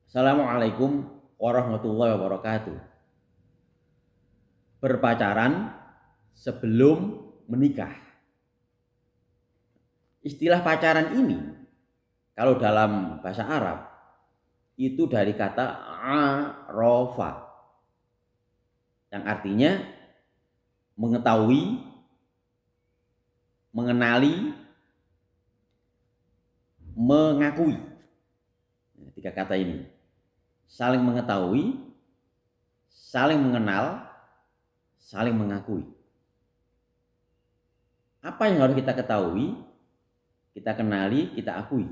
Assalamualaikum warahmatullahi wabarakatuh. Berpacaran sebelum menikah. Istilah pacaran ini kalau dalam bahasa Arab itu dari kata arofa yang artinya mengetahui, mengenali, mengakui. Tiga kata ini. Saling mengetahui, saling mengenal, saling mengakui. Apa yang harus kita ketahui, kita kenali, kita akui?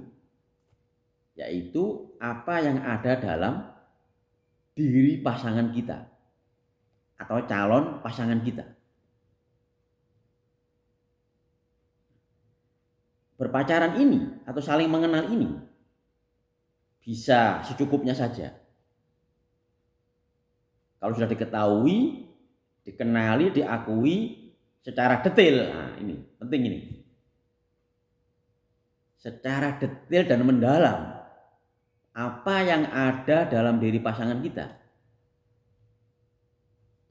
Yaitu apa yang ada dalam diri pasangan kita atau calon pasangan kita. Berpacaran ini atau saling mengenal ini bisa secukupnya saja. Kalau sudah diketahui, dikenali, diakui secara detail, nah ini penting ini. Secara detail dan mendalam apa yang ada dalam diri pasangan kita.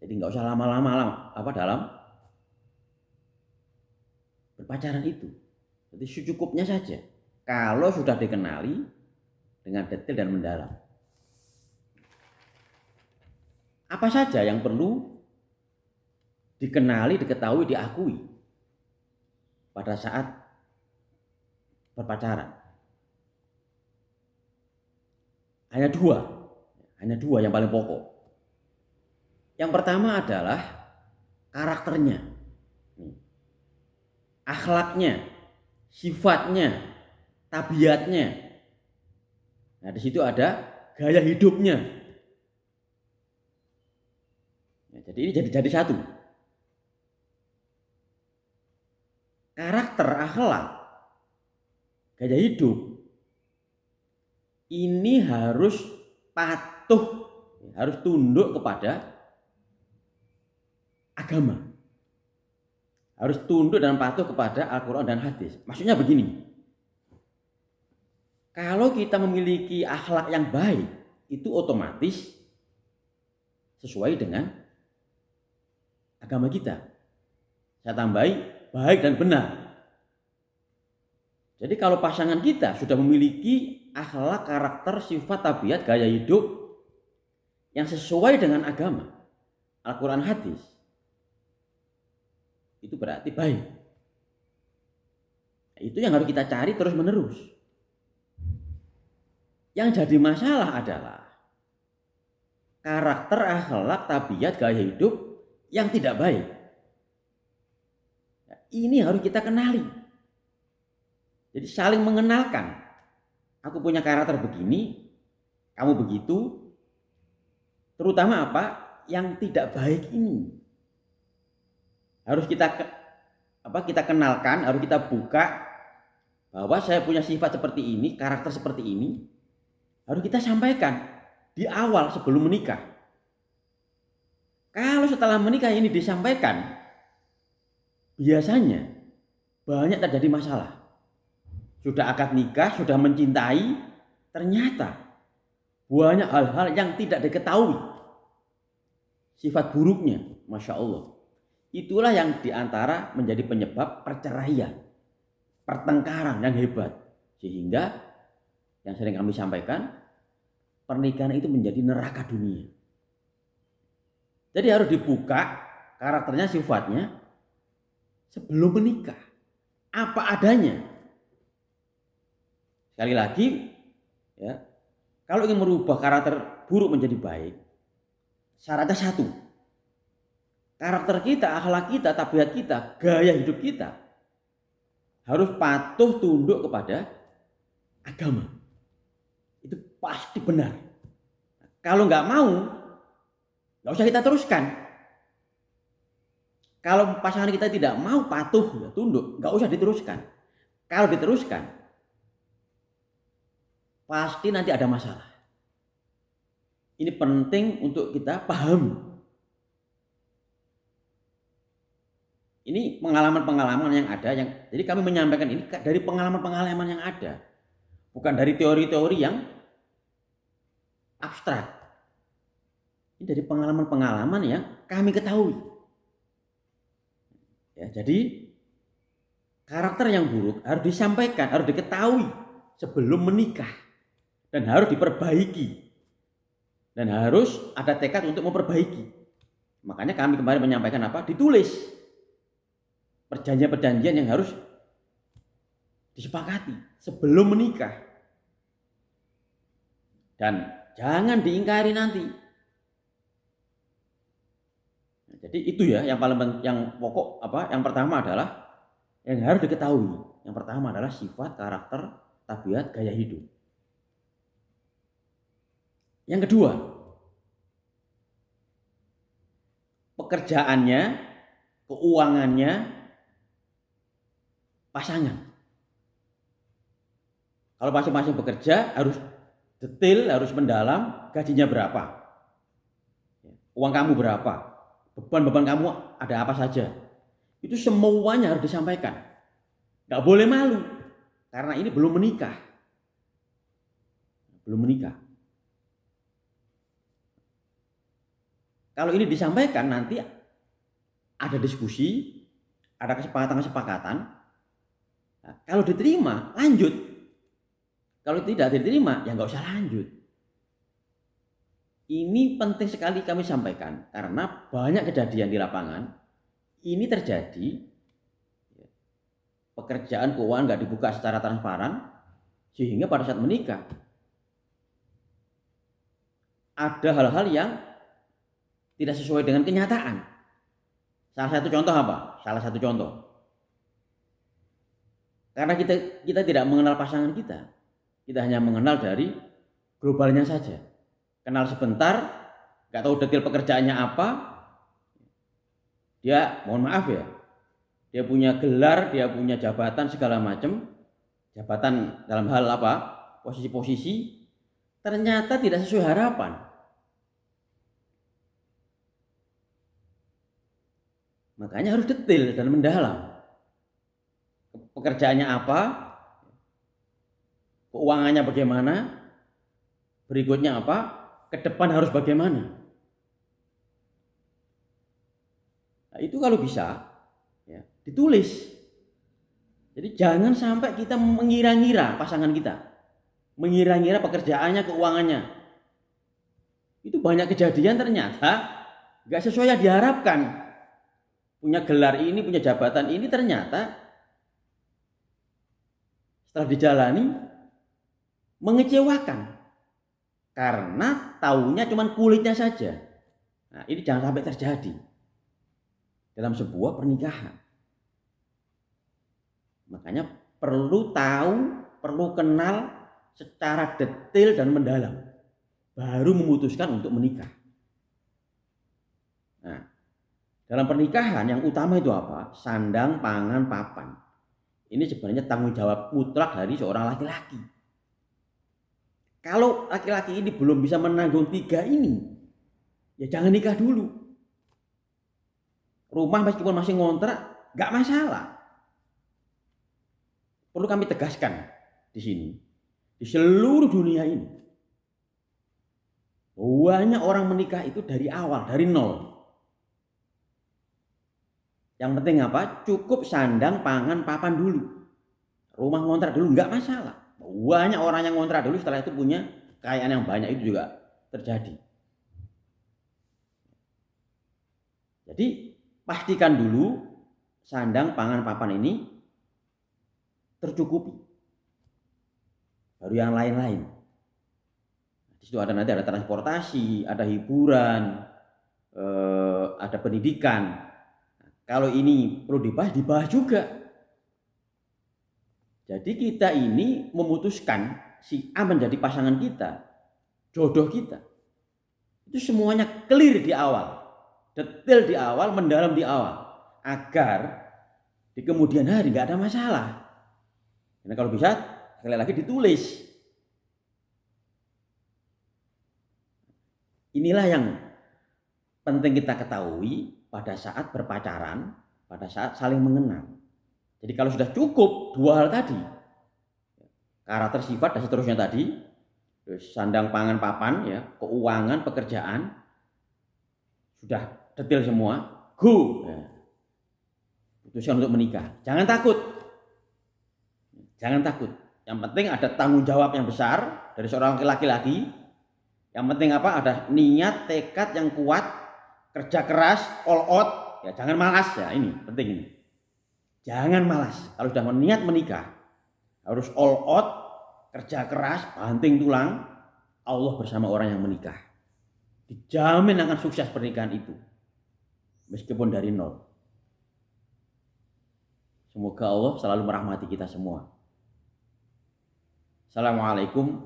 Jadi nggak usah lama-lama dalam berpacaran itu. Jadi secukupnya saja. Kalau sudah dikenali dengan detail dan mendalam. Apa saja yang perlu dikenali, diketahui, diakui pada saat berpacaran. Hanya dua yang paling pokok. Yang pertama adalah karakternya, akhlaknya, sifatnya, tabiatnya. Nah, di situ ada gaya hidupnya. Ya, jadi ini jadi satu. Karakter, akhlak, gaya hidup ini harus patuh, harus tunduk kepada agama. Harus tunduk dan patuh kepada Al-Quran dan hadis. Maksudnya begini, kalau kita memiliki akhlak yang baik, itu otomatis sesuai dengan agama kita. Saya tambahi, baik dan benar. Jadi kalau pasangan kita sudah memiliki akhlak, karakter, sifat, tabiat, gaya hidup yang sesuai dengan agama, Al-Quran, hadis, itu berarti baik. Itu yang harus kita cari terus menerus. Yang jadi masalah adalah karakter, akhlak, tabiat, gaya hidup yang tidak baik. Ini harus kita kenali. Jadi saling mengenalkan. Aku punya karakter begini, kamu begitu. Terutama apa? Yang tidak baik ini. Harus kita kenalkan, harus kita buka bahwa saya punya sifat seperti ini, karakter seperti ini. Harus kita sampaikan di awal sebelum menikah. Kalau setelah menikah ini disampaikan, biasanya banyak terjadi masalah. Sudah akad nikah, sudah mencintai, ternyata banyak hal-hal yang tidak diketahui. Sifat buruknya, Masya Allah. Itulah yang diantara menjadi penyebab perceraian, pertengkaran yang hebat. Sehingga yang sering kami sampaikan, pernikahan itu menjadi neraka dunia. Jadi harus dibuka karakternya, sifatnya sebelum menikah. Apa adanya. Sekali lagi, ya, kalau ingin merubah karakter buruk menjadi baik, syaratnya satu. Karakter kita, akhlak kita, tabiat kita, gaya hidup kita harus patuh tunduk kepada agama. Itu pasti benar. Kalau nggak mau, nggak usah kita teruskan. Kalau pasangan kita tidak mau patuh, ya tunduk, nggak usah diteruskan. Kalau diteruskan, pasti nanti ada masalah. Ini penting untuk kita paham. Ini pengalaman-pengalaman yang ada, jadi kami menyampaikan ini dari pengalaman-pengalaman yang ada, bukan dari teori-teori yang abstrak. Ini dari pengalaman-pengalaman yang kami ketahui. Ya, jadi karakter yang buruk harus disampaikan, harus diketahui sebelum menikah dan harus diperbaiki dan harus ada tekad untuk memperbaiki. Makanya kami kemarin menyampaikan apa? Ditulis perjanjian-perjanjian yang harus disepakati sebelum menikah dan jangan diingkari nanti. Jadi itu ya yang paling yang pokok apa? Yang pertama adalah yang harus diketahui. Yang pertama adalah sifat, karakter, tabiat, gaya hidup. Yang kedua, pekerjaannya, keuangannya pasangan. Kalau masing-masing bekerja harus detail, harus mendalam, gajinya berapa, uang kamu berapa, beban-beban kamu ada apa saja. Itu semuanya harus disampaikan. Nggak boleh malu, karena ini belum menikah. Belum menikah. Kalau ini disampaikan nanti ada diskusi, ada kesepakatan-kesepakatan. Nah, kalau diterima, lanjut. Kalau tidak diterima, ya nggak usah lanjut. Ini penting sekali kami sampaikan karena banyak kejadian di lapangan. Ini terjadi pekerjaan keuangan nggak dibuka secara transparan sehingga pada saat menikah ada hal-hal yang tidak sesuai dengan kenyataan. Salah satu contoh apa? Salah satu contoh. Karena kita tidak mengenal pasangan kita. Kita hanya mengenal dari globalnya saja. Kenal sebentar, nggak tahu detail pekerjaannya apa. Dia, mohon maaf ya, dia punya gelar, dia punya jabatan segala macam. Jabatan dalam hal apa? Posisi-posisi. Ternyata tidak sesuai harapan. Makanya harus detail dan mendalam. Pekerjaannya apa? Keuangannya bagaimana? Berikutnya apa? Ke depan harus bagaimana? Nah, itu kalau bisa ya, ditulis. Jadi jangan sampai kita mengira-ngira pasangan kita, mengira-ngira pekerjaannya, keuangannya. Itu banyak kejadian ternyata nggak sesuai yang diharapkan. Punya gelar ini, punya jabatan ini, ternyata setelah dijalani mengecewakan karena taunya cuma kulitnya saja. Nah, ini jangan sampai terjadi dalam sebuah pernikahan. Makanya perlu tahu, perlu kenal secara detail dan mendalam baru memutuskan untuk menikah. Nah, dalam pernikahan yang utama itu apa? Sandang, pangan, papan. Ini sebenarnya tanggung jawab mutlak dari seorang laki-laki. Kalau laki-laki ini belum bisa menanggung 3 ini, ya jangan nikah dulu. Rumah meskipun masih ngontrak, nggak masalah. Perlu kami tegaskan di sini, di seluruh dunia ini, banyak orang menikah itu dari awal, dari nol. Yang penting apa? Cukup sandang, pangan, papan dulu. Rumah ngontrak dulu, nggak masalah. Banyak orang yang ngontrak dulu setelah itu punya kekayaan yang banyak, itu juga terjadi. Jadi pastikan dulu sandang, pangan, papan ini tercukupi. Baru yang lain-lain. Di situ ada nanti ada transportasi, ada hiburan, ada pendidikan. Kalau ini perlu dibahas juga. Jadi kita ini memutuskan si A menjadi pasangan kita, jodoh kita. Itu semuanya clear di awal, detail di awal, mendalam di awal, agar di kemudian hari nggak ada masalah. Karena kalau bisa sekali lagi ditulis. Inilah yang penting kita ketahui pada saat berpacaran, pada saat saling mengenal. Jadi kalau sudah cukup 2 hal tadi, karakter, sifat, dan seterusnya tadi, terus sandang pangan papan ya, keuangan, pekerjaan, sudah detail semua, go. Ya. Putuskan untuk menikah. Jangan takut. Jangan takut. Yang penting ada tanggung jawab yang besar dari seorang laki-laki. Yang penting apa? Ada niat, tekad yang kuat, kerja keras, all out. Ya, jangan malas ya, ini penting ini. Jangan malas. Kalau sudah niat menikah, harus all out, kerja keras, banting tulang. Allah bersama orang yang menikah. Dijamin akan sukses pernikahan itu. Meskipun dari nol. Semoga Allah selalu merahmati kita semua. Assalamualaikum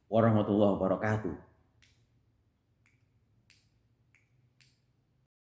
warahmatullahi wabarakatuh.